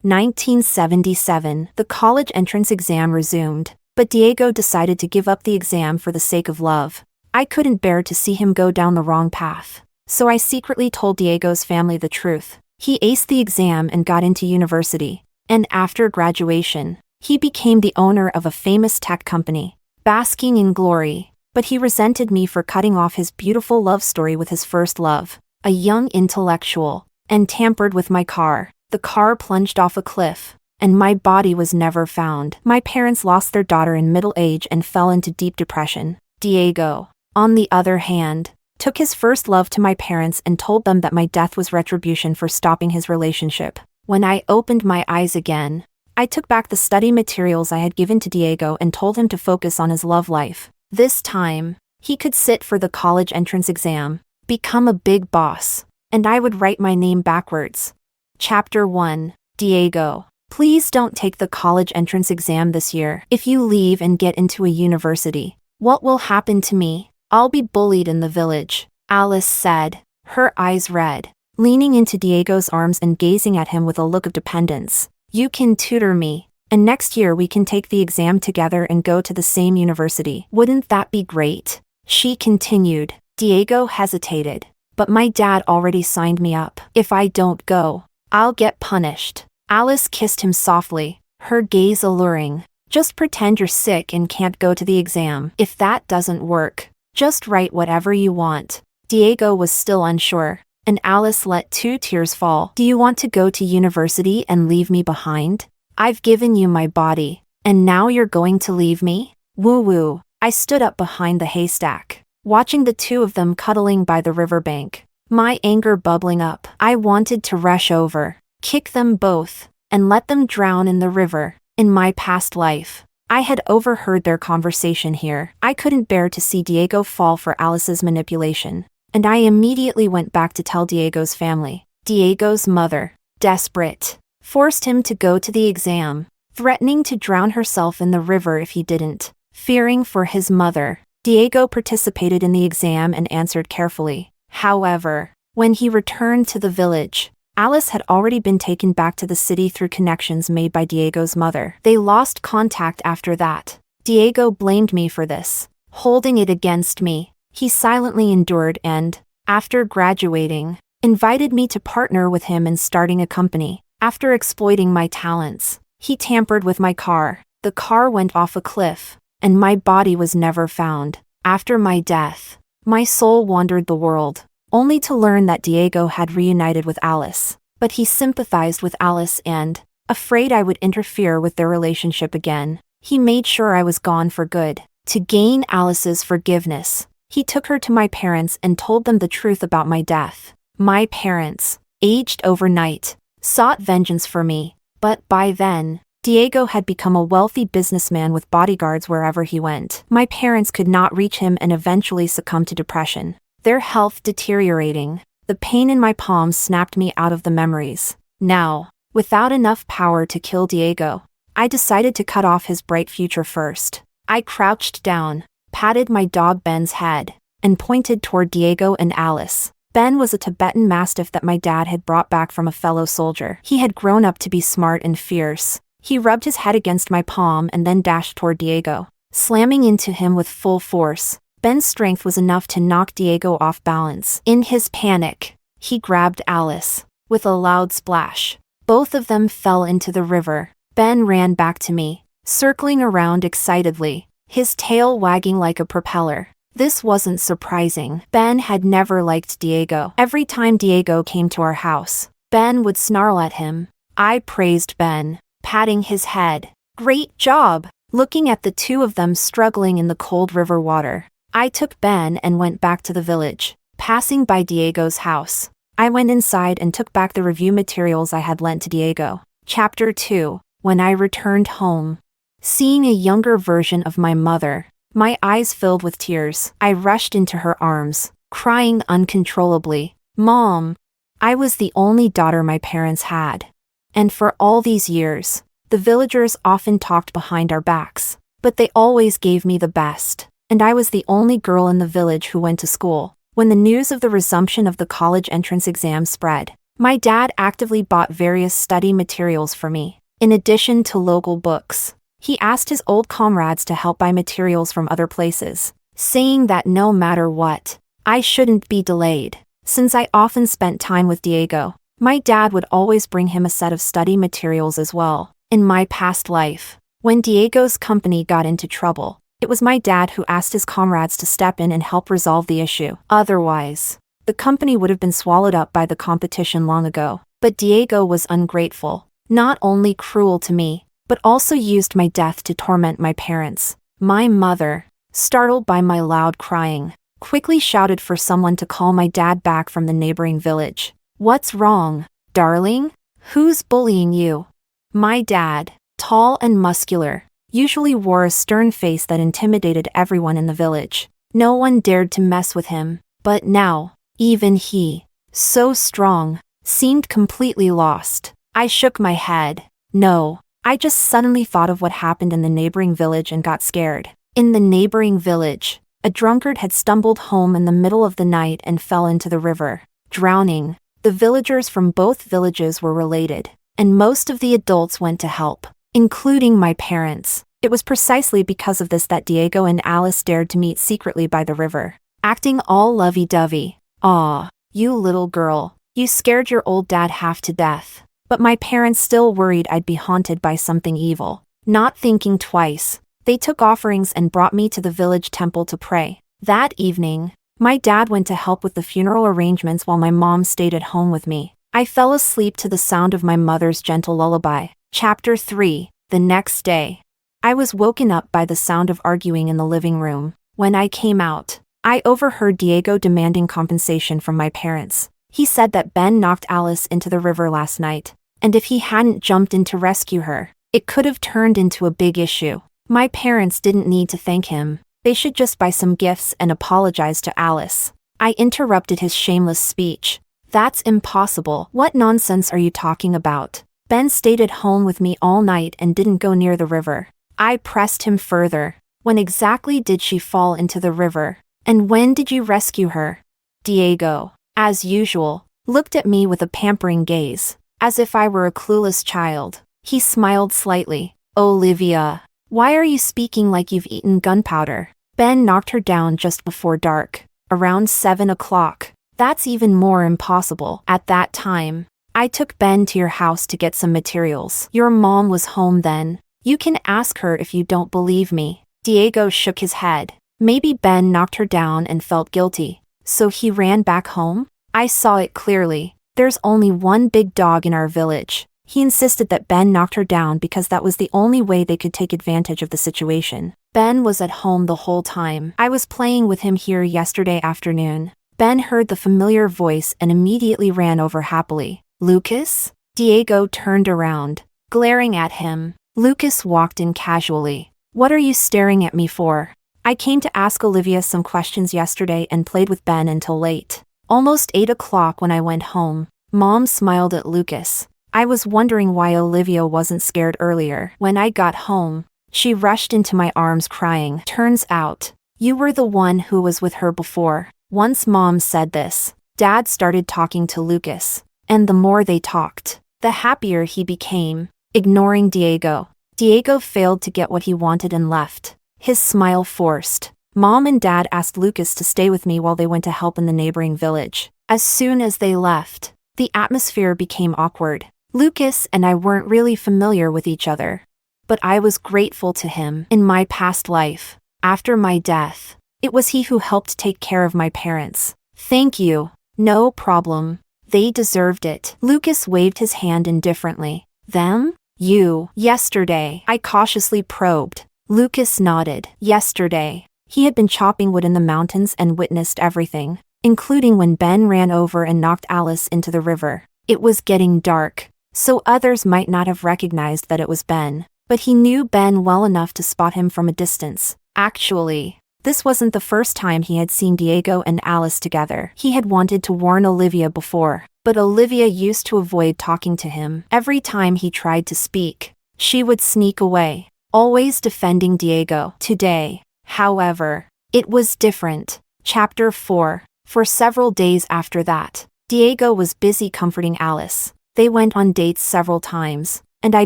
1977, the college entrance exam resumed, but Diego decided to give up the exam for the sake of love. I couldn't bear to see him go down the wrong path, so I secretly told Diego's family the truth. He aced the exam and got into university, and after graduation, he became the owner of a famous tech company, basking in glory. But he resented me for cutting off his beautiful love story with his first love, a young intellectual, and tampered with my car. The car plunged off a cliff, and my body was never found. My parents lost their daughter in middle age and fell into deep depression. Diego, on the other hand, took his first love to my parents and told them that my death was retribution for stopping his relationship. When I opened my eyes again, I took back the study materials I had given to Diego and told him to focus on his love life. This time, he could sit for the college entrance exam, become a big boss, and I would write my name backwards. Chapter 1. Diego, please don't take the college entrance exam this year. If you leave and get into a university, what will happen to me? I'll be bullied in the village, Alice said, her eyes red, leaning into Diego's arms and gazing at him with a look of dependence. You can tutor me, and next year we can take the exam together and go to the same university. Wouldn't that be great? She continued. Diego hesitated. But my dad already signed me up. If I don't go, I'll get punished. Alice kissed him softly, her gaze alluring. Just pretend you're sick and can't go to the exam. If that doesn't work, just write whatever you want. Diego was still unsure, and Alice let 2 tears fall. Do you want to go to university and leave me behind? I've given you my body, and now you're going to leave me? Woo-woo. I stood up behind the haystack, watching the 2 of them cuddling by the riverbank, my anger bubbling up. I wanted to rush over, kick them both, and let them drown in the river. In my past life, I had overheard their conversation here. I couldn't bear to see Diego fall for Alice's manipulation, and I immediately went back to tell Diego's family. Diego's mother, desperate, forced him to go to the exam, threatening to drown herself in the river if he didn't. Fearing for his mother, Diego participated in the exam and answered carefully. However, when he returned to the village, Alice had already been taken back to the city through connections made by Diego's mother. They lost contact after that. Diego blamed me for this, holding it against me. He silently endured and, after graduating, invited me to partner with him in starting a company. After exploiting my talents, he tampered with my car. The car went off a cliff, and my body was never found. After my death, my soul wandered the world, only to learn that Diego had reunited with Alice. But he sympathized with Alice and, afraid I would interfere with their relationship again, he made sure I was gone for good. To gain Alice's forgiveness, he took her to my parents and told them the truth about my death. My parents, aged overnight, sought vengeance for me, but by then, Diego had become a wealthy businessman with bodyguards wherever he went. My parents could not reach him and eventually succumbed to depression, their health deteriorating. The pain in my palms snapped me out of the memories. Now, without enough power to kill Diego, I decided to cut off his bright future first. I crouched down, patted my dog Ben's head, and pointed toward Diego and Alice. Ben was a Tibetan Mastiff that my dad had brought back from a fellow soldier. He had grown up to be smart and fierce. He rubbed his head against my palm and then dashed toward Diego, slamming into him with full force. Ben's strength was enough to knock Diego off balance. In his panic, he grabbed Alice. With a loud splash, both of them fell into the river. Ben ran back to me, circling around excitedly, his tail wagging like a propeller. This wasn't surprising. Ben had never liked Diego. Every time Diego came to our house, Ben would snarl at him. I praised Ben, patting his head. Great job! Looking at the 2 of them struggling in the cold river water, I took Ben and went back to the village. Passing by Diego's house, I went inside and took back the review materials I had lent to Diego. Chapter 2. When I returned home, seeing a younger version of my mother, my eyes filled with tears. I rushed into her arms, crying uncontrollably. Mom! I was the only daughter my parents had. And for all these years, the villagers often talked behind our backs, but they always gave me the best. And I was the only girl in the village who went to school. When the news of the resumption of the college entrance exam spread, My dad actively bought various study materials for me, in addition to local books. He asked his old comrades to help buy materials from other places, saying that no matter what, I shouldn't be delayed. Since I often spent time with Diego, my dad would always bring him a set of study materials as well. In my past life, when Diego's company got into trouble, it was my dad who asked his comrades to step in and help resolve the issue. Otherwise, the company would have been swallowed up by the competition long ago. But Diego was ungrateful, not only cruel to me, but also used my death to torment my parents. My mother, startled by my loud crying, quickly shouted for someone to call my dad back from the neighboring village. "What's wrong, darling? Who's bullying you?" My dad, tall and muscular, usually wore a stern face that intimidated everyone in the village. No one dared to mess with him, but now, even he, so strong, seemed completely lost. I shook my head. No, I just suddenly thought of what happened in the neighboring village and got scared. In the neighboring village, a drunkard had stumbled home in the middle of the night and fell into the river, drowning. The villagers from both villages were related, and most of the adults went to help, including my parents. It was precisely because of this that Diego and Alice dared to meet secretly by the river, acting all lovey-dovey. "Aw, you little girl, you scared your old dad half to death." But my parents still worried I'd be haunted by something evil. Not thinking twice, they took offerings and brought me to the village temple to pray. That evening, my dad went to help with the funeral arrangements while my mom stayed at home with me. I fell asleep to the sound of my mother's gentle lullaby. Chapter 3. The next day. I was woken up by the sound of arguing in the living room. When I came out, I overheard Diego demanding compensation from my parents. He said that Ben knocked Alice into the river last night, and if he hadn't jumped in to rescue her, it could have turned into a big issue. My parents didn't need to thank him. They should just buy some gifts and apologize to Alice. I interrupted his shameless speech. "That's impossible. What nonsense are you talking about? Ben stayed at home with me all night and didn't go near the river." I pressed him further. "When exactly did she fall into the river? And when did you rescue her?" Diego, as usual, looked at me with a pampering gaze, as if I were a clueless child. He smiled slightly. "Olivia, why are you speaking like you've eaten gunpowder? Ben knocked her down just before dark, around 7 o'clock. That's even more impossible. At that time, I took Ben to your house to get some materials. Your mom was home then. You can ask her if you don't believe me." Diego shook his head. "Maybe Ben knocked her down and felt guilty, so he ran back home?" I saw it clearly. There's only one big dog in our village. He insisted that Ben knocked her down because that was the only way they could take advantage of the situation. Ben was at home the whole time. I was playing with him here yesterday afternoon. Ben heard the familiar voice and immediately ran over happily. "Lucas?" Diego turned around, glaring at him. Lucas walked in casually. "What are you staring at me for?" "I came to ask Olivia some questions yesterday and played with Ben until late. Almost 8 o'clock when I went home." Mom smiled at Lucas. "I was wondering why Olivia wasn't scared earlier. When I got home, she rushed into my arms crying. Turns out, you were the one who was with her before." Once Mom said this, Dad started talking to Lucas, and the more they talked, the happier he became. Ignoring Diego, Diego failed to get what he wanted and left, his smile forced. Mom and Dad asked Lucas to stay with me while they went to help in the neighboring village. As soon as they left, the atmosphere became awkward. Lucas and I weren't really familiar with each other, but I was grateful to him. In my past life, after my death, it was he who helped take care of my parents. "Thank you." "No problem. They deserved it." Lucas waved his hand indifferently. "Them? You." "Yesterday," I cautiously probed. Lucas nodded. "Yesterday." He had been chopping wood in the mountains and witnessed everything, including when Ben ran over and knocked Alice into the river. It was getting dark, so others might not have recognized that it was Ben, but he knew Ben well enough to spot him from a distance. Actually, this wasn't the first time he had seen Diego and Alice together. He had wanted to warn Olivia before, but Olivia used to avoid talking to him. Every time he tried to speak, she would sneak away, always defending Diego. Today, however, it was different. Chapter 4. For several days after that, Diego was busy comforting Alice. They went on dates several times, and I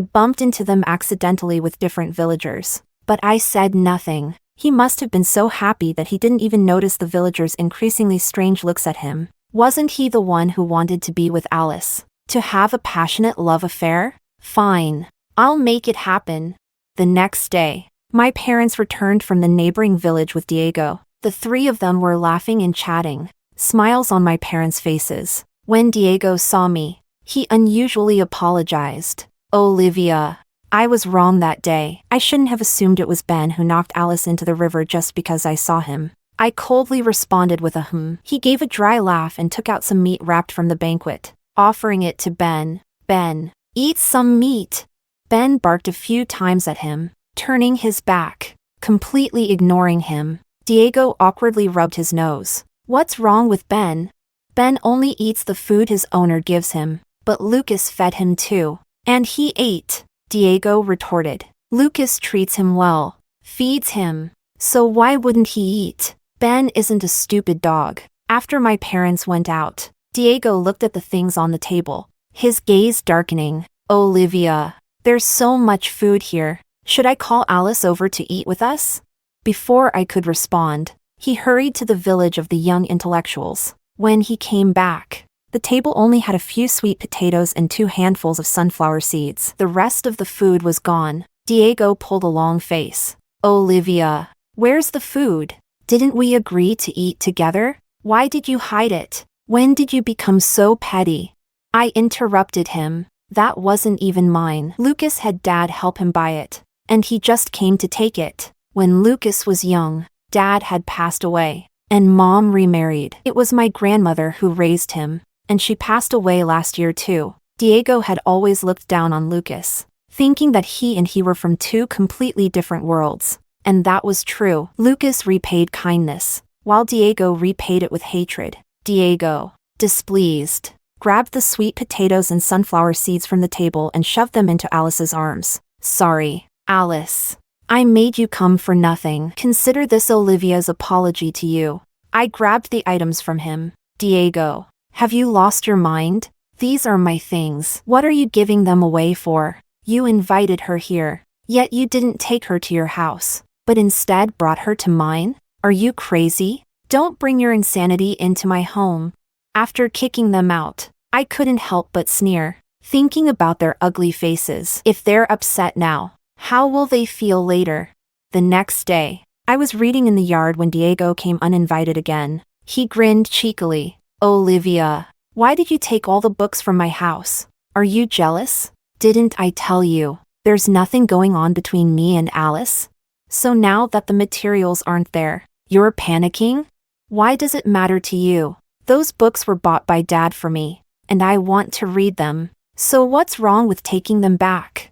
bumped into them accidentally with different villagers. But I said nothing. He must have been so happy that he didn't even notice the villagers' increasingly strange looks at him. Wasn't he the one who wanted to be with Alice? To have a passionate love affair? Fine. I'll make it happen. The next day, my parents returned from the neighboring village with Diego. The three of them were laughing and chatting, smiles on my parents' faces. When Diego saw me, he unusually apologized. Olivia, I was wrong that day. I shouldn't have assumed it was Ben who knocked Alice into the river just because I saw him. I coldly responded with a He gave a dry laugh and took out some meat wrapped from the banquet, offering it to Ben. Ben, eat some meat. Ben barked a few times at him, turning his back, completely ignoring him. Diego awkwardly rubbed his nose. What's wrong with Ben? Ben only eats the food his owner gives him, but Lucas fed him too. And he ate, Diego retorted. Lucas treats him well, feeds him, so why wouldn't he eat? Ben isn't a stupid dog. After my parents went out, Diego looked at the things on the table, his gaze darkening. Olivia, there's so much food here. Should I call Alice over to eat with us? Before I could respond, he hurried to the village of the young intellectuals. When he came back, the table only had a few sweet potatoes and 2 handfuls of sunflower seeds. The rest of the food was gone. Diego pulled a long face. Olivia, where's the food? Didn't we agree to eat together? Why did you hide it? When did you become so petty? I interrupted him. That wasn't even mine. Lucas had Dad help him buy it, and he just came to take it. When Lucas was young, Dad had passed away, and Mom remarried. It was my grandmother who raised him, and she passed away last year too. Diego had always looked down on Lucas, thinking that he and he were from 2 completely different worlds. And that was true. Lucas repaid kindness, while Diego repaid it with hatred. Diego, displeased, grabbed the sweet potatoes and sunflower seeds from the table and shoved them into Alice's arms. Sorry, Alice. I made you come for nothing. Consider this Olivia's apology to you. I grabbed the items from him. Diego, have you lost your mind? These are my things. What are you giving them away for? You invited her here, yet you didn't take her to your house, but instead brought her to mine? Are you crazy? Don't bring your insanity into my home. After kicking them out, I couldn't help but sneer, thinking about their ugly faces. If they're upset now, how will they feel later? The next day, I was reading in the yard when Diego came uninvited again. He grinned cheekily. Olivia, why did you take all the books from my house? Are you jealous? Didn't I tell you, there's nothing going on between me and Alice? So now that the materials aren't there, you're panicking? Why does it matter to you? Those books were bought by Dad for me, and I want to read them. So what's wrong with taking them back?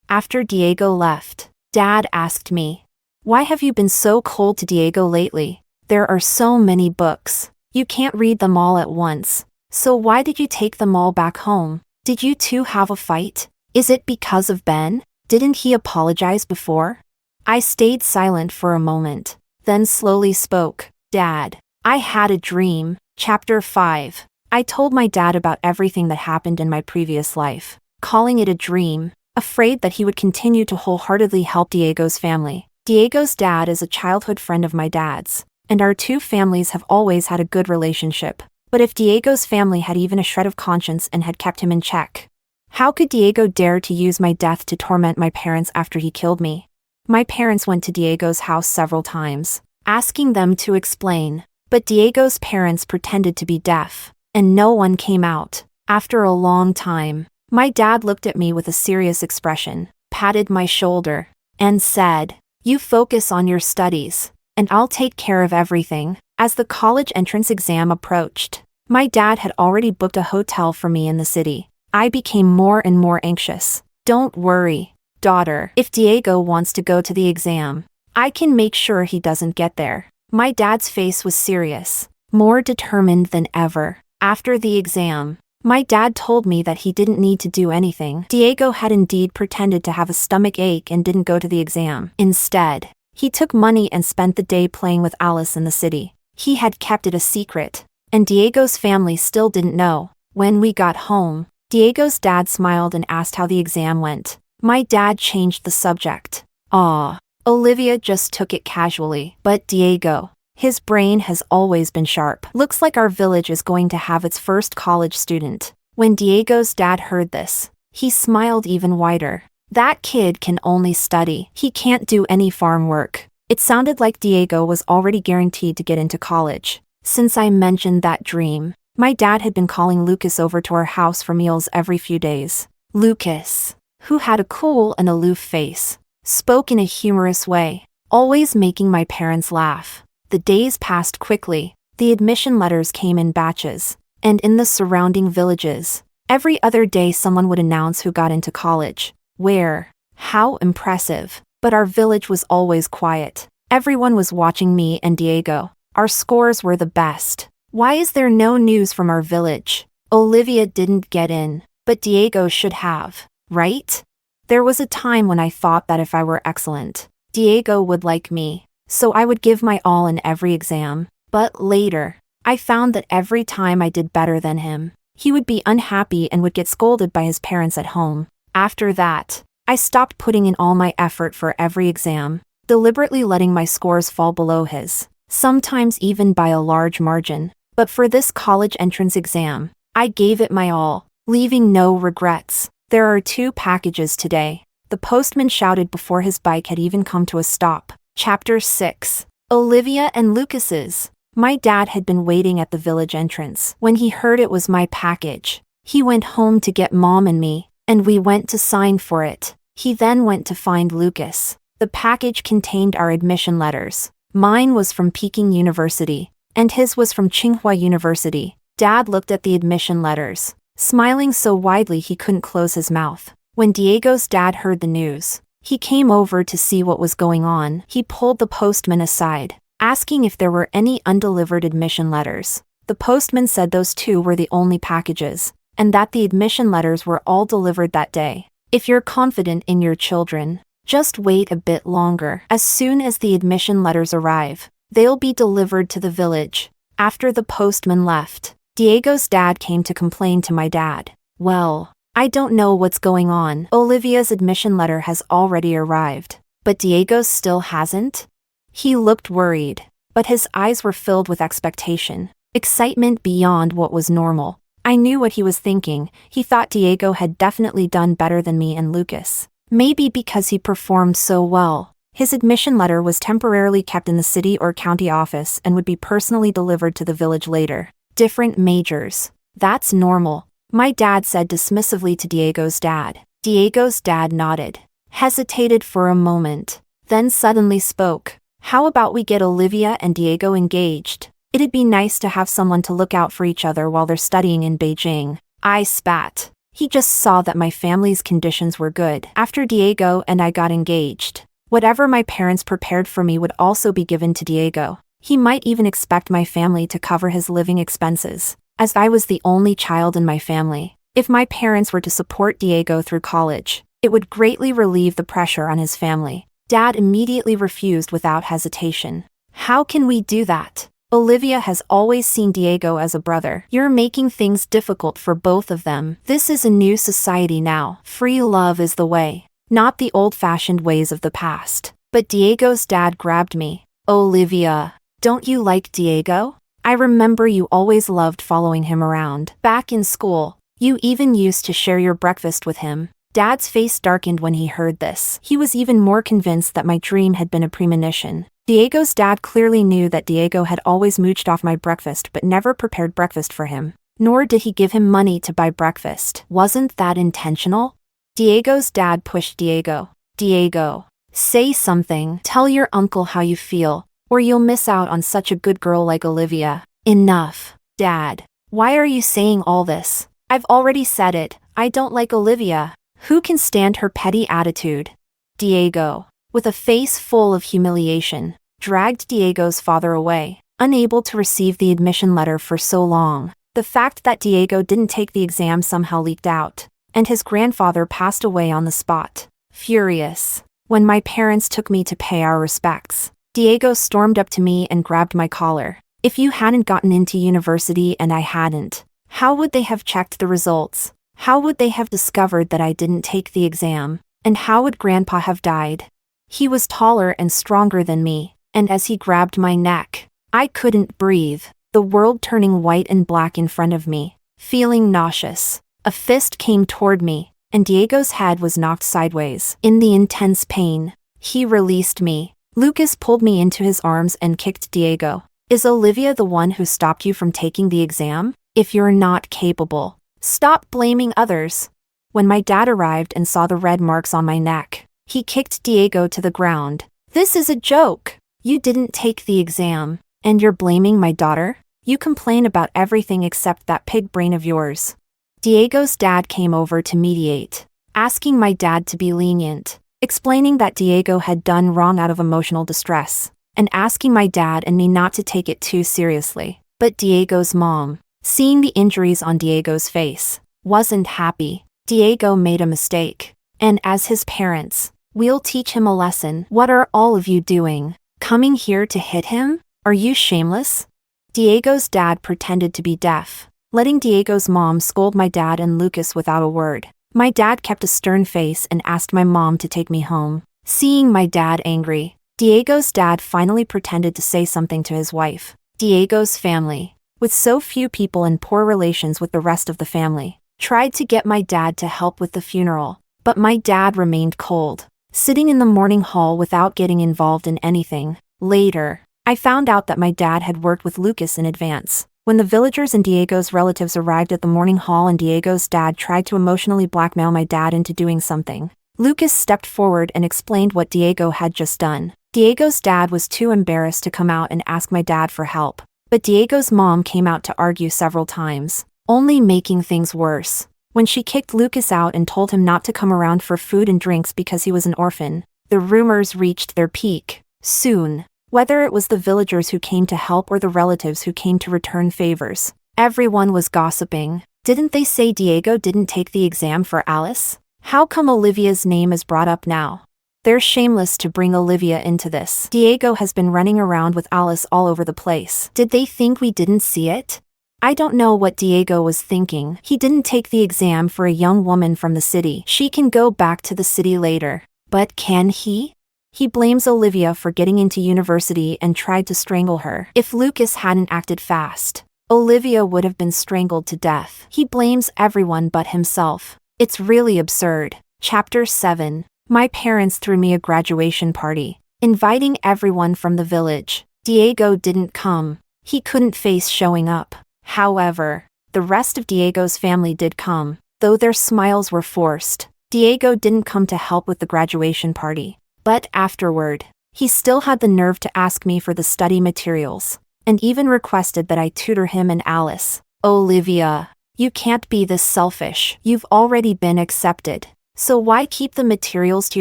After Diego left, Dad asked me, why have you been so cold to Diego lately? There are so many books. You can't read them all at once. So why did you take them all back home? Did you two have a fight? Is it because of Ben? Didn't he apologize before? I stayed silent for a moment, then slowly spoke. Dad, I had a dream. Chapter 5. I told my dad about everything that happened in my previous life, calling it a dream, afraid that he would continue to wholeheartedly help Diego's family. Diego's dad is a childhood friend of my dad's, and our 2 families have always had a good relationship. But if Diego's family had even a shred of conscience and had kept him in check, how could Diego dare to use my death to torment my parents after he killed me? My parents went to Diego's house several times, asking them to explain, but Diego's parents pretended to be deaf, and no one came out. After a long time, my dad looked at me with a serious expression, patted my shoulder, and said, you focus on your studies, and I'll take care of everything. As the college entrance exam approached, my dad had already booked a hotel for me in the city. I became more and more anxious. Don't worry, daughter. If Diego wants to go to the exam, I can make sure he doesn't get there. My dad's face was serious, more determined than ever. After the exam, my dad told me that he didn't need to do anything. Diego had indeed pretended to have a stomach ache and didn't go to the exam. Instead, he took money and spent the day playing with Alice in the city. He had kept it a secret, and Diego's family still didn't know. When we got home, Diego's dad smiled and asked how the exam went. My dad changed the subject. "Aw." Olivia just took it casually. "But Diego, his brain has always been sharp. Looks like our village is going to have its first college student." When Diego's dad heard this, he smiled even wider. "That kid can only study. He can't do any farm work." It sounded like Diego was already guaranteed to get into college. Since I mentioned that dream, my dad had been calling Lucas over to our house for meals every few days. Lucas, who had a cool and aloof face, spoke in a humorous way, always making my parents laugh. The days passed quickly. The admission letters came in batches, and in the surrounding villages, every other day someone would announce who got into college, where, how impressive. But our village was always quiet. Everyone was watching me and Diego. Our scores were the best. Why is there no news from our village? Olivia didn't get in, but Diego should have, right? There was a time when I thought that if I were excellent, Diego would like me, so I would give my all in every exam. But later, I found that every time I did better than him, he would be unhappy and would get scolded by his parents at home. After that, I stopped putting in all my effort for every exam, deliberately letting my scores fall below his, sometimes even by a large margin. But for this college entrance exam, I gave it my all, leaving no regrets. "There are 2 packages today," the postman shouted before his bike had even come to a stop. Chapter 6. Olivia and Lucas's. My dad had been waiting at the village entrance. When he heard it was my package, he went home to get Mom and me, and we went to sign for it. He then went to find Lucas. The package contained our admission letters. Mine was from Peking University, and his was from Tsinghua University. Dad looked at the admission letters, smiling so widely he couldn't close his mouth. When Diego's dad heard the news, he came over to see what was going on. He pulled the postman aside, asking if there were any undelivered admission letters. The postman said those 2 were the only packages, and that the admission letters were all delivered that day. "If you're confident in your children, just wait a bit longer. As soon as the admission letters arrive, they'll be delivered to the village." After the postman left, Diego's dad came to complain to my dad. "Well, I don't know what's going on. Olivia's admission letter has already arrived, but Diego's still hasn't?" He looked worried, but his eyes were filled with expectation, excitement beyond what was normal. I knew what he was thinking. He thought Diego had definitely done better than me and Lucas. Maybe because he performed so well. His admission letter was temporarily kept in the city or county office and would be personally delivered to the village later. Different majors. "That's normal," my dad said dismissively to Diego's dad. Diego's dad nodded, hesitated for a moment, then suddenly spoke. "How about we get Olivia and Diego engaged? It'd be nice to have someone to look out for each other while they're studying in Beijing." I spat. He just saw that my family's conditions were good. After Diego and I got engaged, whatever my parents prepared for me would also be given to Diego. He might even expect my family to cover his living expenses, as I was the only child in my family. If my parents were to support Diego through college, it would greatly relieve the pressure on his family. Dad immediately refused without hesitation. "How can we do that? Olivia has always seen Diego as a brother. You're making things difficult for both of them. This is a new society now. Free love is the way, not the old-fashioned ways of the past." But Diego's dad grabbed me. "Olivia, don't you like Diego? I remember you always loved following him around. Back in school, you even used to share your breakfast with him." Dad's face darkened when he heard this. He was even more convinced that my dream had been a premonition. Diego's dad clearly knew that Diego had always mooched off my breakfast but never prepared breakfast for him. Nor did he give him money to buy breakfast. Wasn't that intentional? Diego's dad pushed Diego. "Diego, say something. Tell your uncle how you feel, or you'll miss out on such a good girl like Olivia." "Enough, Dad. Why are you saying all this? I've already said it. I don't like Olivia. Who can stand her petty attitude?" Diego, with a face full of humiliation, dragged Diego's father away, unable to receive the admission letter for so long. The fact that Diego didn't take the exam somehow leaked out, and his grandfather passed away on the spot. Furious, when my parents took me to pay our respects, Diego stormed up to me and grabbed my collar. If you hadn't gotten into university and I hadn't, how would they have checked the results? How would they have discovered that I didn't take the exam? And how would Grandpa have died? He was taller and stronger than me, and as he grabbed my neck, I couldn't breathe, the world turning white and black in front of me. Feeling nauseous, a fist came toward me, and Diego's head was knocked sideways. In the intense pain, he released me. Lucas pulled me into his arms and kicked Diego. Is Olivia the one who stopped you from taking the exam? If you're not capable, stop blaming others. When my dad arrived and saw the red marks on my neck, he kicked Diego to the ground. This is a joke. You didn't take the exam, and you're blaming my daughter? You complain about everything except that pig brain of yours. Diego's dad came over to mediate, asking my dad to be lenient, explaining that Diego had done wrong out of emotional distress, and asking my dad and me not to take it too seriously. But Diego's mom, seeing the injuries on Diego's face, wasn't happy. Diego made a mistake, and as his parents, we'll teach him a lesson. What are all of you doing? Coming here to hit him? Are you shameless? Diego's dad pretended to be deaf, letting Diego's mom scold my dad and Lucas without a word. My dad kept a stern face and asked my mom to take me home. Seeing my dad angry, Diego's dad finally pretended to say something to his wife. Diego's family, with so few people and poor relations with the rest of the family, tried to get my dad to help with the funeral, but my dad remained cold, sitting in the mourning hall without getting involved in anything. Later, I found out that my dad had worked with Lucas in advance. When the villagers and Diego's relatives arrived at the mourning hall and Diego's dad tried to emotionally blackmail my dad into doing something, Lucas stepped forward and explained what Diego had just done. Diego's dad was too embarrassed to come out and ask my dad for help, but Diego's mom came out to argue several times, only making things worse. When she kicked Lucas out and told him not to come around for food and drinks because he was an orphan, the rumors reached their peak. Soon, whether it was the villagers who came to help or the relatives who came to return favors, everyone was gossiping. Didn't they say Diego didn't take the exam for Alice? How come Olivia's name is brought up now? They're shameless to bring Olivia into this. Diego has been running around with Alice all over the place. Did they think we didn't see it? I don't know what Diego was thinking. He didn't take the exam for a young woman from the city. She can go back to the city later. But can he? He blames Olivia for getting into university and tried to strangle her. If Lucas hadn't acted fast, Olivia would have been strangled to death. He blames everyone but himself. It's really absurd. Chapter 7. My parents threw me a graduation party, inviting everyone from the village. Diego didn't come. He couldn't face showing up. However, the rest of Diego's family did come, though their smiles were forced. Diego didn't come to help with the graduation party, but afterward, he still had the nerve to ask me for the study materials, and even requested that I tutor him and Alice. Olivia, you can't be this selfish. You've already been accepted, so why keep the materials to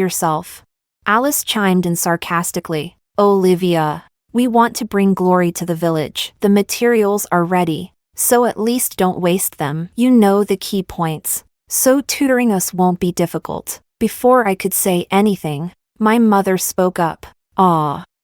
yourself? Alice chimed in sarcastically. Olivia, we want to bring glory to the village. The materials are ready, so at least don't waste them. You know the key points, so tutoring us won't be difficult. Before I could say anything, my mother spoke up.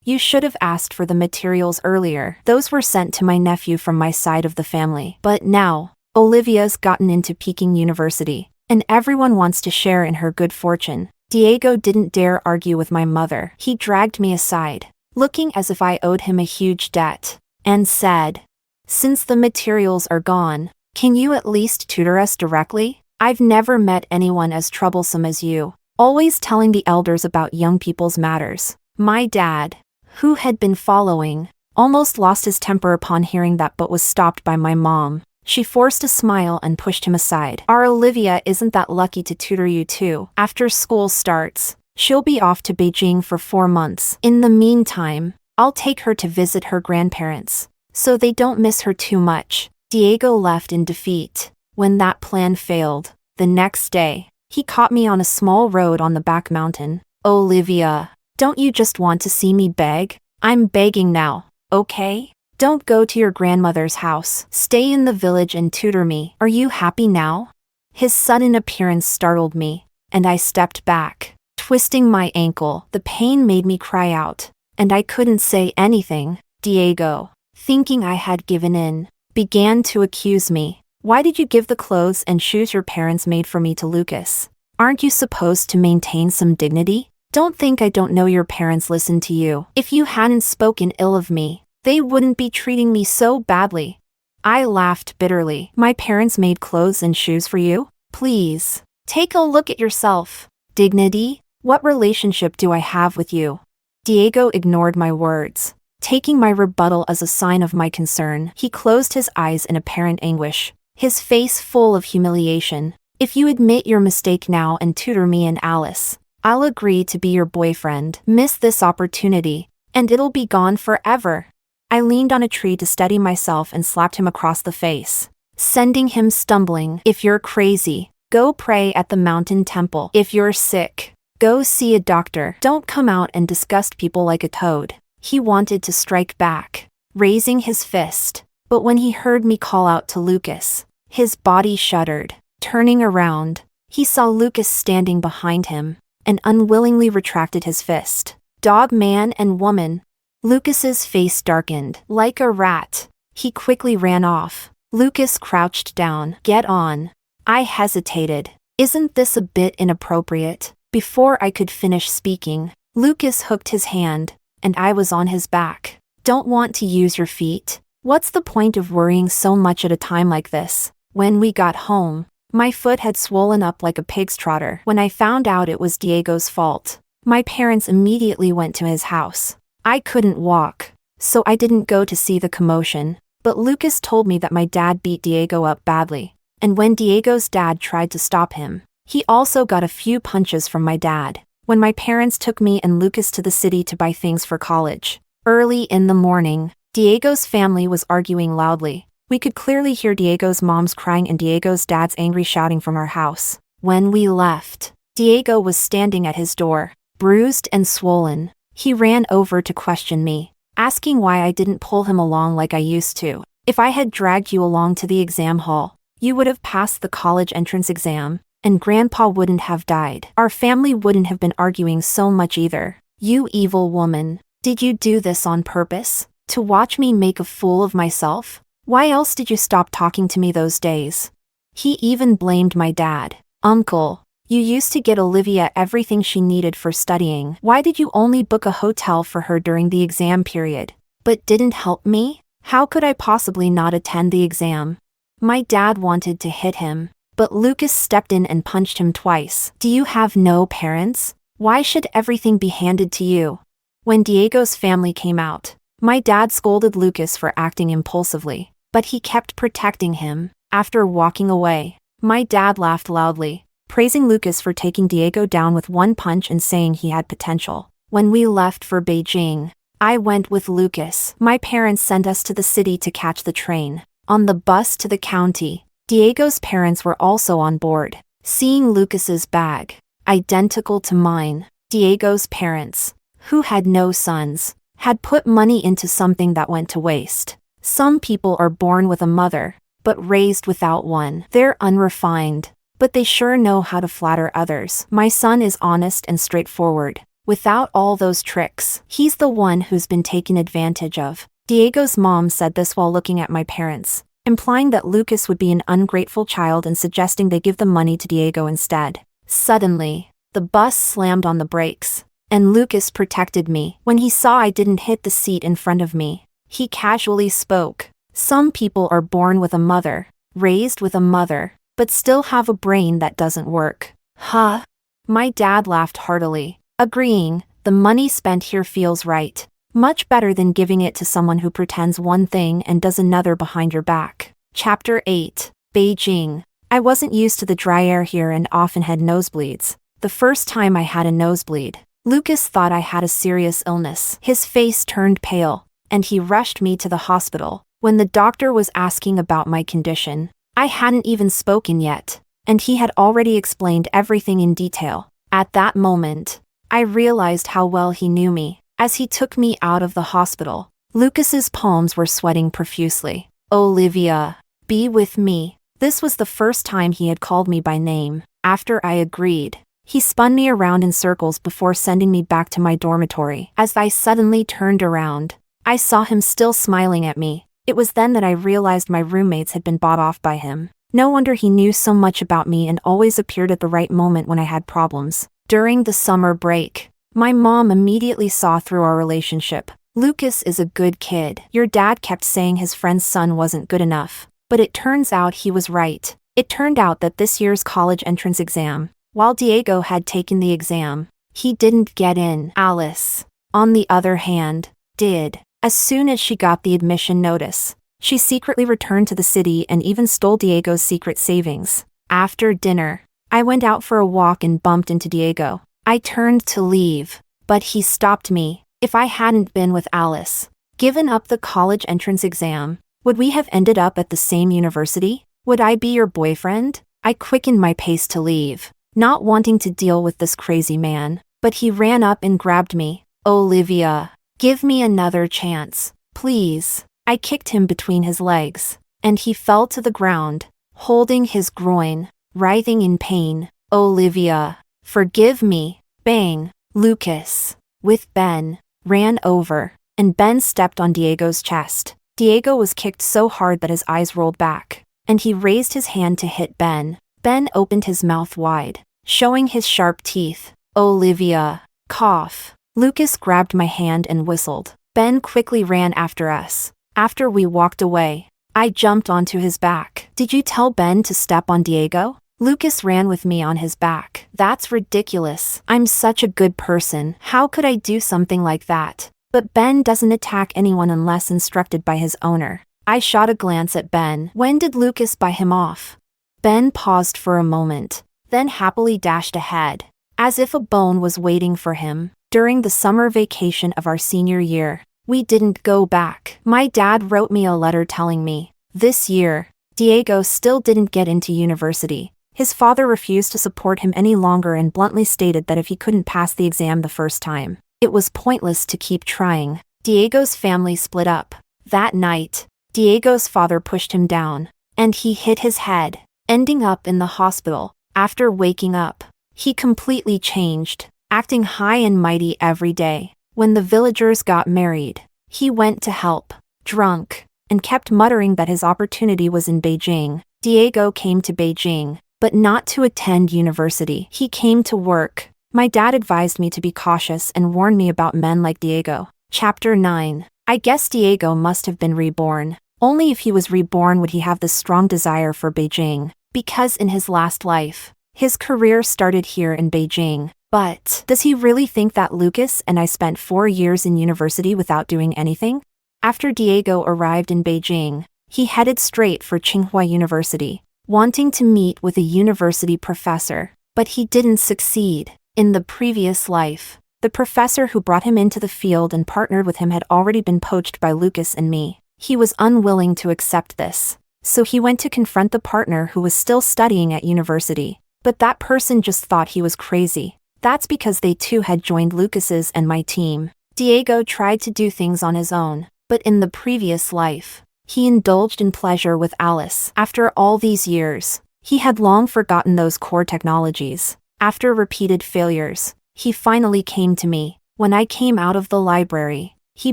You should have asked for the materials earlier. Those were sent to my nephew from my side of the family. But now, Olivia's gotten into Peking University, and everyone wants to share in her good fortune. Diego didn't dare argue with my mother. He dragged me aside, looking as if I owed him a huge debt, and said, "Since the materials are gone, can you at least tutor us directly? I've never met anyone as troublesome as you, always telling the elders about young people's matters." My dad, who had been following, almost lost his temper upon hearing that but was stopped by my mom. She forced a smile and pushed him aside. Our Olivia isn't that lucky to tutor you too. After school starts, she'll be off to Beijing for 4 months. In the meantime, I'll take her to visit her grandparents, so they don't miss her too much. Diego left in defeat. When that plan failed, the next day, he caught me on a small road on the back mountain. Olivia, don't you just want to see me beg? I'm begging now, okay? Don't go to your grandmother's house. Stay in the village and tutor me. Are you happy now? His sudden appearance startled me, and I stepped back, twisting my ankle. The pain made me cry out, and I couldn't say anything. Diego, thinking I had given in, began to accuse me. Why did you give the clothes and shoes your parents made for me to Lucas? Aren't you supposed to maintain some dignity? Don't think I don't know your parents listened to you. If you hadn't spoken ill of me, they wouldn't be treating me so badly. I laughed bitterly. My parents made clothes and shoes for you? Please, take a look at yourself. Dignity? What relationship do I have with you? Diego ignored my words. Taking my rebuttal as a sign of my concern, he closed his eyes in apparent anguish, his face full of humiliation. If you admit your mistake now and tutor me and Alice, I'll agree to be your boyfriend. Miss this opportunity, and it'll be gone forever. I leaned on a tree to steady myself and slapped him across the face, sending him stumbling. If you're crazy, go pray at the mountain temple. If you're sick, go see a doctor. Don't come out and disgust people like a toad. He wanted to strike back, raising his fist, but when he heard me call out to Lucas, his body shuddered. Turning around, he saw Lucas standing behind him, and unwillingly retracted his fist. Dog, man and woman. Lucas's face darkened. Like a rat, he quickly ran off. Lucas crouched down. Get on. I hesitated. Isn't this a bit inappropriate? Before I could finish speaking, Lucas hooked his hand, and I was on his back. Don't want to use your feet? What's the point of worrying so much at a time like this? When we got home, my foot had swollen up like a pig's trotter. When I found out it was Diego's fault, my parents immediately went to his house. I couldn't walk, so I didn't go to see the commotion, but Lucas told me that my dad beat Diego up badly, and when Diego's dad tried to stop him, he also got a few punches from my dad. When my parents took me and Lucas to the city to buy things for college, early in the morning, Diego's family was arguing loudly. We could clearly hear Diego's mom's crying and Diego's dad's angry shouting from our house. When we left, Diego was standing at his door, bruised and swollen. He ran over to question me, asking why I didn't pull him along like I used to. If I had dragged you along to the exam hall, you would have passed the college entrance exam, and Grandpa wouldn't have died. Our family wouldn't have been arguing so much either. You evil woman. Did you do this on purpose? To watch me make a fool of myself? Why else did you stop talking to me those days? He even blamed my dad. Uncle, you used to get Olivia everything she needed for studying. Why did you only book a hotel for her during the exam period, but didn't help me? How could I possibly not attend the exam? My dad wanted to hit him, but Lucas stepped in and punched him twice. Do you have no parents? Why should everything be handed to you? When Diego's family came out, my dad scolded Lucas for acting impulsively, but he kept protecting him. After walking away, my dad laughed loudly, praising Lucas for taking Diego down with one punch and saying he had potential. When we left for Beijing, I went with Lucas. My parents sent us to the city to catch the train. On the bus to the county, Diego's parents were also on board. Seeing Lucas's bag, identical to mine, Diego's parents, who had no sons, had put money into something that went to waste. Some people are born with a mother, but raised without one. They're unrefined, but they sure know how to flatter others. My son is honest and straightforward, without all those tricks. He's the one who's been taken advantage of. Diego's mom said this while looking at my parents, implying that Lucas would be an ungrateful child and suggesting they give the money to Diego instead. Suddenly, the bus slammed on the brakes, and Lucas protected me. When he saw I didn't hit the seat in front of me, he casually spoke. Some people are born with a mother, raised with a mother, but still have a brain that doesn't work. Huh? My dad laughed heartily, agreeing, the money spent here feels right. Much better than giving it to someone who pretends one thing and does another behind your back. Chapter 8. Beijing. I wasn't used to the dry air here and often had nosebleeds. The first time I had a nosebleed, Lucas thought I had a serious illness. His face turned pale, and he rushed me to the hospital. When the doctor was asking about my condition, I hadn't even spoken yet, and he had already explained everything in detail. At that moment, I realized how well he knew me. As he took me out of the hospital, Lucas's palms were sweating profusely. Olivia, be with me. This was the first time he had called me by name. After I agreed, he spun me around in circles before sending me back to my dormitory. As I suddenly turned around, I saw him still smiling at me. It was then that I realized my roommates had been bought off by him. No wonder he knew so much about me and always appeared at the right moment when I had problems. During the summer break, my mom immediately saw through our relationship. Lucas is a good kid. Your dad kept saying his friend's son wasn't good enough. But it turns out he was right. It turned out that this year's college entrance exam, while Diego had taken the exam, he didn't get in. Alice, on the other hand, did. As soon as she got the admission notice, she secretly returned to the city and even stole Diego's secret savings. After dinner, I went out for a walk and bumped into Diego. I turned to leave, but he stopped me. If I hadn't been with Alice, given up the college entrance exam, would we have ended up at the same university? Would I be your boyfriend? I quickened my pace to leave, not wanting to deal with this crazy man, but he ran up and grabbed me. Olivia, give me another chance, please. I kicked him between his legs, and he fell to the ground, holding his groin, writhing in pain. Olivia, forgive me. Bang. Lucas, with Ben, ran over, and Ben stepped on Diego's chest. Diego was kicked so hard that his eyes rolled back, and he raised his hand to hit Ben. Ben opened his mouth wide, showing his sharp teeth. Olivia, cough. Lucas grabbed my hand and whistled. Ben quickly ran after us. After we walked away, I jumped onto his back. Did you tell Ben to step on Diego? Lucas ran with me on his back. That's ridiculous. I'm such a good person. How could I do something like that? But Ben doesn't attack anyone unless instructed by his owner. I shot a glance at Ben. When did Lucas buy him off? Ben paused for a moment, then happily dashed ahead, as if a bone was waiting for him. During the summer vacation of our senior year, we didn't go back. My dad wrote me a letter telling me, this year, Diego still didn't get into university. His father refused to support him any longer and bluntly stated that if he couldn't pass the exam the first time, it was pointless to keep trying. Diego's family split up. That night, Diego's father pushed him down, and he hit his head, ending up in the hospital. After waking up, he completely changed, acting high and mighty every day. When the villagers got married, he went to help, drunk, and kept muttering that his opportunity was in Beijing. Diego came to Beijing, but not to attend university. He came to work. My dad advised me to be cautious and warned me about men like Diego. Chapter 9. I guess Diego must have been reborn. Only if he was reborn would he have this strong desire for Beijing, because in his last life, his career started here in Beijing. But does he really think that Lucas and I spent 4 years in university without doing anything? After Diego arrived in Beijing, he headed straight for Tsinghua University, wanting to meet with a university professor, but he didn't succeed. In the previous life, the professor who brought him into the field and partnered with him had already been poached by Lucas and me. He was unwilling to accept this, so he went to confront the partner who was still studying at university. But that person just thought he was crazy. That's because they too had joined Lucas's and my team. Diego tried to do things on his own, but in the previous life, he indulged in pleasure with Alice. After all these years, he had long forgotten those core technologies. After repeated failures, he finally came to me. When I came out of the library, he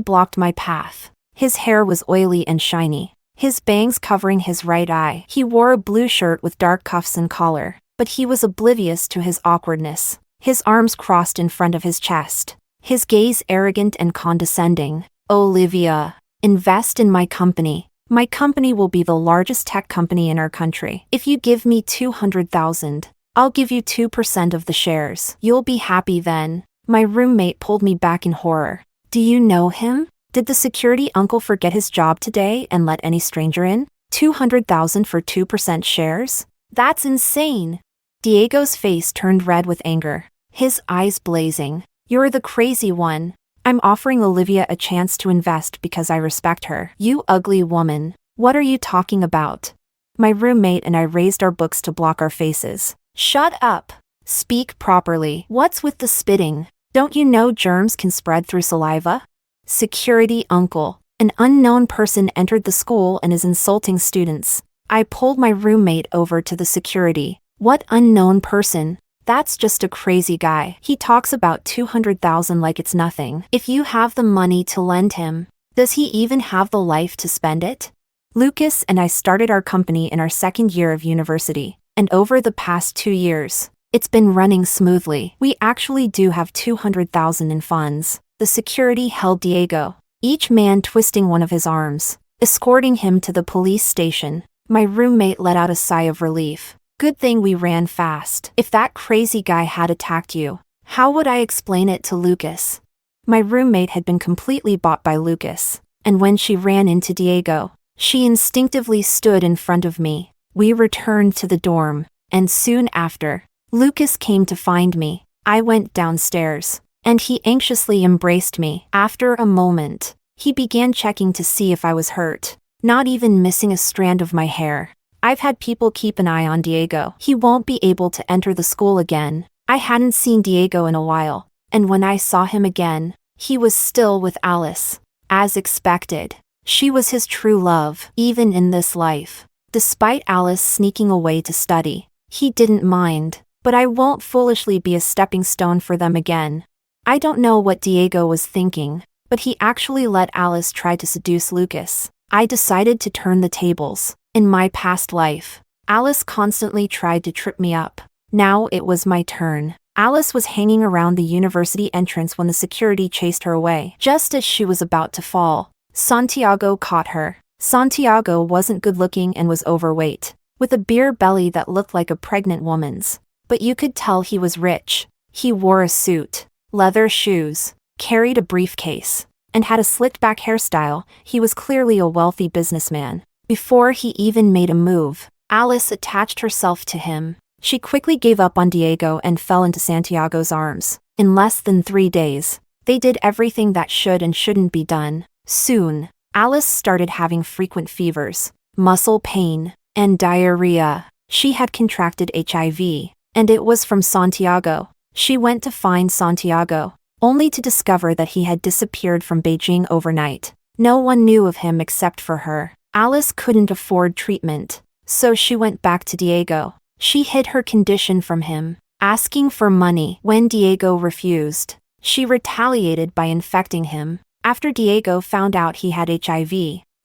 blocked my path. His hair was oily and shiny, his bangs covering his right eye. He wore a blue shirt with dark cuffs and collar, but he was oblivious to his awkwardness. His arms crossed in front of his chest, his gaze arrogant and condescending. Olivia, invest in my company. My company will be the largest tech company in our country. If you give me 200,000, I'll give you 2% of the shares. You'll be happy then. My roommate pulled me back in horror. Do you know him? Did the security uncle forget his job today and let any stranger in? 200,000 for 2% shares? That's insane. Diego's face turned red with anger, his eyes blazing. You're the crazy one. I'm offering Olivia a chance to invest because I respect her. You ugly woman. What are you talking about? My roommate and I raised our books to block our faces. Shut up. Speak properly. What's with the spitting? Don't you know germs can spread through saliva? Security uncle. An unknown person entered the school and is insulting students. I pulled my roommate over to the security. What unknown person? That's just a crazy guy. He talks about 200,000 like it's nothing. If you have the money to lend him, Does he even have the life to spend it? Lucas and I started our company in our second year of university, and over the past 2 years, it's been running smoothly. We actually do have $200,000 in funds. The security held Diego, each man twisting one of his arms, escorting him to the police station. My roommate let out a sigh of relief. Good thing we ran fast. If that crazy guy had attacked you, how would I explain it to Lucas? My roommate had been completely bought by Lucas, and when she ran into Diego, she instinctively stood in front of me. We returned to the dorm, and soon after, Lucas came to find me. I went downstairs, and he anxiously embraced me. After a moment, he began checking to see if I was hurt, not even missing a strand of my hair. I've had people keep an eye on Diego. He won't be able to enter the school again. I hadn't seen Diego in a while, and when I saw him again, he was still with Alice. As expected, she was his true love, even in this life. Despite Alice sneaking away to study, he didn't mind, but I won't foolishly be a stepping stone for them again. I don't know what Diego was thinking, but he actually let Alice try to seduce Lucas. I decided to turn the tables. In my past life, Alice constantly tried to trip me up. Now it was my turn. Alice was hanging around the university entrance when the security chased her away. Just as she was about to fall, Santiago caught her. Santiago wasn't good-looking and was overweight, with a beer belly that looked like a pregnant woman's. But you could tell he was rich. He wore a suit, leather shoes, carried a briefcase, and had a slicked-back hairstyle. He was clearly a wealthy businessman. Before he even made a move, Alice attached herself to him. She quickly gave up on Diego and fell into Santiago's arms. In less than 3 days, they did everything that should and shouldn't be done. Soon, Alice started having frequent fevers, muscle pain, and diarrhea. She had contracted HIV, and it was from Santiago. She went to find Santiago, only to discover that he had disappeared from Beijing overnight. No one knew of him except for her. Alice couldn't afford treatment, so she went back to Diego. She hid her condition from him, asking for money. When Diego refused, she retaliated by infecting him. After Diego found out he had HIV,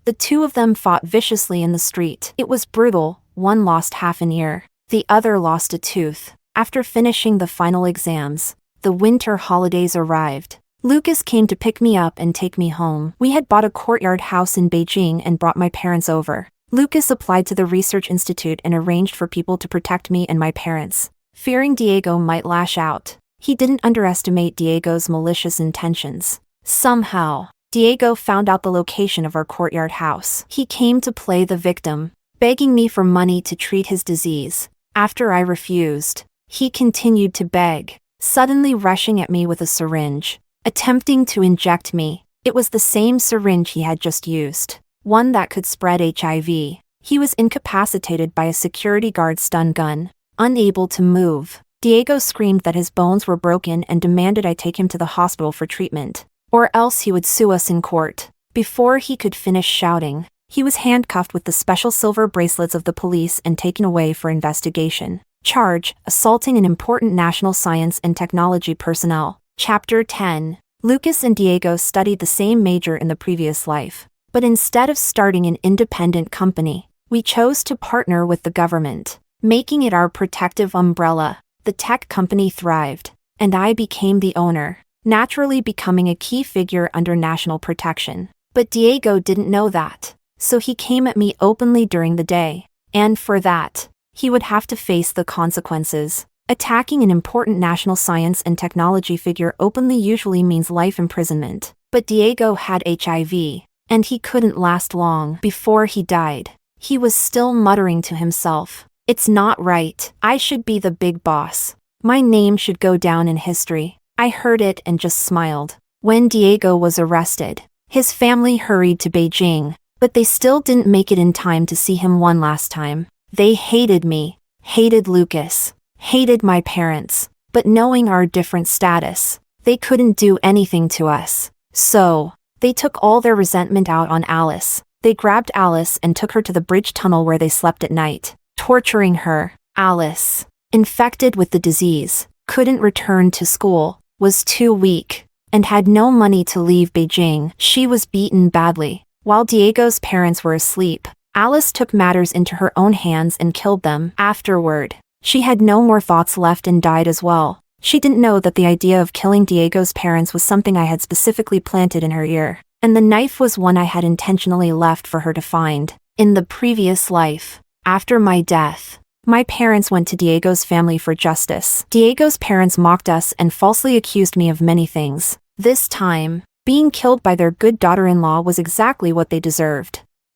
the two of them fought viciously in the street. It was brutal. One lost half an ear, the other lost a tooth. After finishing the final exams, the winter holidays arrived. Lucas came to pick me up and take me home. We had bought a courtyard house in Beijing and brought my parents over. Lucas applied to the research institute and arranged for people to protect me and my parents. Fearing Diego might lash out, he didn't underestimate Diego's malicious intentions. Somehow, Diego found out the location of our courtyard house. He came to play the victim, begging me for money to treat his disease. After I refused, he continued to beg, suddenly rushing at me with a syringe, attempting to inject me. It was the same syringe he had just used, one that could spread HIV. He was incapacitated by a security guard's stun gun, unable to move. Diego screamed that his bones were broken and demanded I take him to the hospital for treatment, or else he would sue us in court. Before he could finish shouting, he was handcuffed with the special silver bracelets of the police and taken away for investigation. Charge: assaulting an important national science and technology personnel. Chapter 10. Lucas and Diego studied the same major in the previous life, but instead of starting an independent company, we chose to partner with the government, making it our protective umbrella. The tech company thrived, and I became the owner, naturally becoming a key figure under national protection. But Diego didn't know that, so he came at me openly during the day, and for that, he would have to face the consequences. Attacking an important national science and technology figure openly usually means life imprisonment. But Diego had HIV, and he couldn't last long. Before he died, he was still muttering to himself, "It's not right. I should be the big boss. My name should go down in history." I heard it and just smiled. When Diego was arrested, his family hurried to Beijing, but they still didn't make it in time to see him one last time. They hated me, hated Lucas, hated my parents, but knowing our different status, they couldn't do anything to us. So, they took all their resentment out on Alice. They grabbed Alice and took her to the bridge tunnel where they slept at night, torturing her. Alice, infected with the disease, couldn't return to school, was too weak, and had no money to leave Beijing. She was beaten badly. While Diego's parents were asleep, Alice took matters into her own hands and killed them. Afterward, she had no more thoughts left and died as well. She didn't know that the idea of killing Diego's parents was something I had specifically planted in her ear, and the knife was one I had intentionally left for her to find. In the previous life, after my death, my parents went to Diego's family for justice. Diego's parents mocked us and falsely accused me of many things. This time, being killed by their good daughter-in-law was exactly what they deserved.